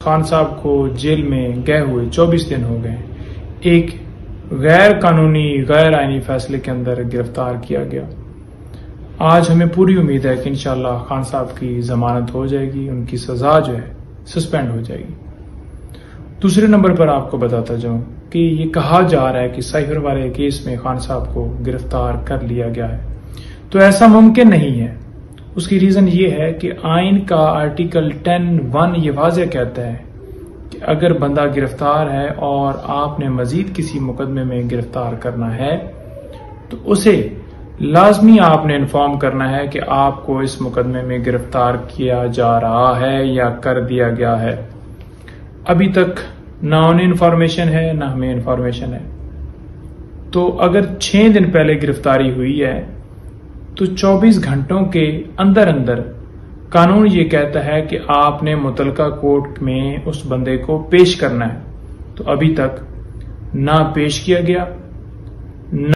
खान साहब को जेल में गए हुए 24 दिन हो गए। एक गैर कानूनी गैर आईनी फैसले के अंदर गिरफ्तार किया गया। आज हमें पूरी उम्मीद है कि इंशाल्लाह खान साहब की जमानत हो जाएगी, उनकी सजा जो है सस्पेंड हो जाएगी। दूसरे नंबर पर आपको बताता जाऊं कि ये कहा जा रहा है कि साइफर वाले केस में खान साहब को गिरफ्तार कर लिया गया है, तो ऐसा मुमकिन नहीं है। उसकी रीजन ये है कि आइन का आर्टिकल 10(1) ये वाज़ेह कहता है कि अगर बंदा गिरफ्तार है और आपने मजीद किसी मुकदमे में गिरफ्तार करना है तो उसे लाजमी आपने इन्फॉर्म करना है कि आपको इस मुकदमे में गिरफ्तार किया जा रहा है या कर दिया गया है। अभी तक ना उन्हें इन्फॉर्मेशन है ना हमें इन्फॉर्मेशन है। तो अगर 6 दिन पहले गिरफ्तारी हुई है तो 24 घंटों के अंदर अंदर कानून ये कहता है कि आपने मुतलका कोर्ट में उस बंदे को पेश करना है। तो अभी तक ना पेश किया गया